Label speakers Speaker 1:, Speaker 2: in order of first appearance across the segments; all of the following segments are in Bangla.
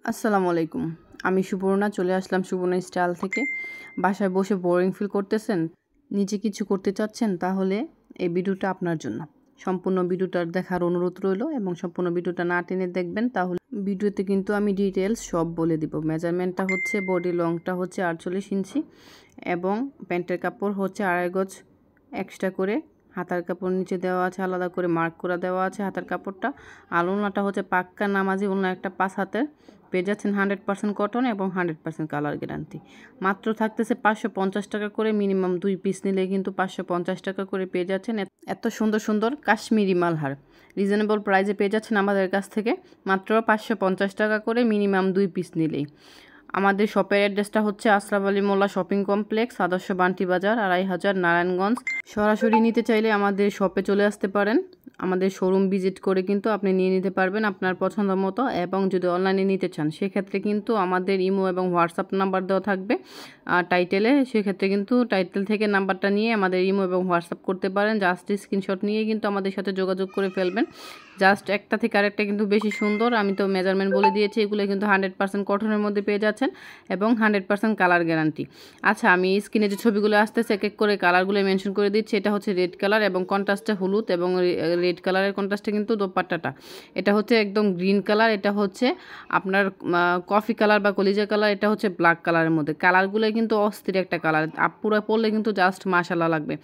Speaker 1: আসসালামু আলাইকুম। আমি সুবর্ণা চলে আসলাম সুবর্ণা স্টাইল থেকে। বাসায় বসে বোরিং ফিল করতেছেন, নিজে কিছু করতে চাচ্ছেন, তাহলে এই ভিডিওটা আপনার জন্য। সম্পূর্ণ ভিডিওটা দেখার অনুরোধ রইল এবং সম্পূর্ণ ভিডিওটা না টেনে দেখবেন, তাহলে ভিডিওতে কিন্তু আমি ডিটেলস সব বলে দিব। মেজারমেন্টটা হচ্ছে, বডি লংটা হচ্ছে 48 ইঞ্চি এবং প্যান্টের কাপড় হচ্ছে 2.5 গজ এক্সট্রা করে। হাতার কাপড় নিচে দেওয়া আছে, আলাদা করে মার্ক করে দেওয়া আছে হাতার কাপড়টা। আর ওড়নাটা হচ্ছে পাক্কা নামাজি ওড়না, একটা 5 হাতের। পেয়ে যাচ্ছেন 100% কটন এবং 100% কালার গ্যারান্টি। মাত্র থাকতেছে 550 টাকা করে, মিনিমাম 2 পিস নিলে কিন্তু 550 টাকা করে পেয়ে যাচ্ছেন। এত সুন্দর সুন্দর কাশ্মীরি মালহার রিজনেবল প্রাইসে পেয়ে যাচ্ছেন আমাদের কাছ থেকে, মাত্র 550 টাকা করে, মিনিমাম 2 পিস নিলেই। আমাদের শপের অ্যাড্রেসটা হচ্ছে আশরাফ আলী মোল্লা শপিং কমপ্লেক্স, আদর্শ বান্টি বাজার, 2500, নারায়ণগঞ্জ। সরাসরি নিতে চাইলে আমাদের শপে চলে আসতে পারেন। আমাদের শোরুম ভিজিট করে কিন্তু আপনি নিয়ে নিতে পারবেন আপনার পছন্দ মতো। এবং যদি অনলাইনে নিতে চান, সেক্ষেত্রে কিন্তু আমাদের ইমো এবং হোয়াটসঅ্যাপ নাম্বার দেওয়া থাকবে টাইটেলে। সেক্ষেত্রে কিন্তু টাইটেল থেকে নাম্বারটা নিয়ে আমাদের ইমো এবং হোয়াটসঅ্যাপ করতে পারেন। জাস্ট স্ক্রিনশট নিয়ে কিন্তু আমাদের সাথে যোগাযোগ করে ফেলবেন। জাস্ট একটা থেকে আরেকটা কিন্তু বেশি সুন্দর। আমি তো মেজারমেন্ট বলে দিয়েছি, এগুলো কিন্তু 100% কটনের মধ্যে পেয়ে যাচ্ছেন এবং 100% কালার গ্যারান্টি। আচ্ছা, আমি স্ক্রিনে যে ছবিগুলো আসতেছে এক এক করে কালারগুলো মেনশন করে দিচ্ছি। এটা হচ্ছে রেড কালার এবং কন্ট্রাস্টে হলুদ, এবং রেড কালারের কন্ট্রাস্টে কিন্তু দোপাট্টাটা। এটা হচ্ছে একদম গ্রিন কালার, এটা হচ্ছে আপনার কফি কালার বা কলিজা কালার, এটা হচ্ছে ব্ল্যাক কালারের মধ্যে। কালারগুলো কিন্তু অস্থির একটা কালার, পুরো পরলে কিন্তু জাস্ট মাশাআল্লাহ লাগবে।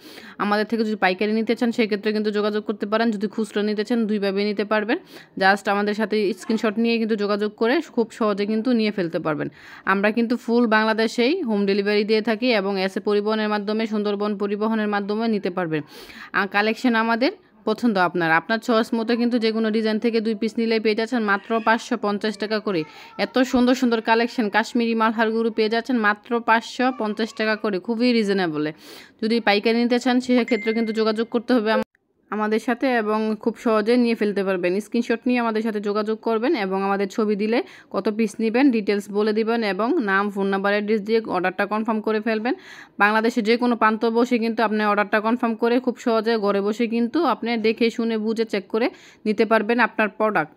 Speaker 1: আমাদের থেকে যদি পাইকারি নিতে চান, সেক্ষেত্রে কিন্তু যোগাযোগ করতে পারেন। যদি খুচরো নিতে চান, দুইভাবে নিতে পারবেন। জাস্ট আমাদের সাথে স্ক্রিনশট নিয়ে কিন্তু যোগাযোগ করে খুব সহজে কিন্তু নিয়ে ফেলতে পারবেন। আমরা কিন্তু ফুল বাংলাদেশেই হোম ডেলিভারি দিয়ে থাকি এবং এসে পরিবহনের মাধ্যমে, সুন্দরবন পরিবহনের মাধ্যমে নিতে পারবেন। কালেকশন আমাদের পছন্দ আপনার চয়েস মতো কিন্তু যে কোনো ডিজাইন থেকে 2 পিস নিলেই পেয়ে যাচ্ছেন মাত্র 550 টাকা করে। এত সুন্দর সুন্দর কালেকশন কাশ্মীরি মালহারগুলো পেয়ে যাচ্ছেন মাত্র 550 টাকা করে, খুবই রিজনেবলে। যদি পাইকারি নিতে চান, সেক্ষেত্রে কিন্তু যোগাযোগ করতে হবে আমাদের সাথে এবং খুব সহজে নিয়ে ফেলতে পারবেন। স্ক্রিনশট নিয়ে আমাদের সাথে যোগাযোগ করবেন এবং আমাদের ছবি দিলে কত পিস নেবেন ডিটেলস বলে দিবেন এবং নাম, ফোন নাম্বার, অ্যাড্রেস দিয়ে অর্ডারটা কনফার্ম করে ফেলবেন। বাংলাদেশে যে কোনো প্রান্ত বসে কিন্তু আপনি অর্ডারটা কনফার্ম করে খুব সহজে ঘরে বসে কিন্তু আপনি দেখে শুনে বুঝে চেক করে নিতে পারবেন আপনার প্রোডাক্ট।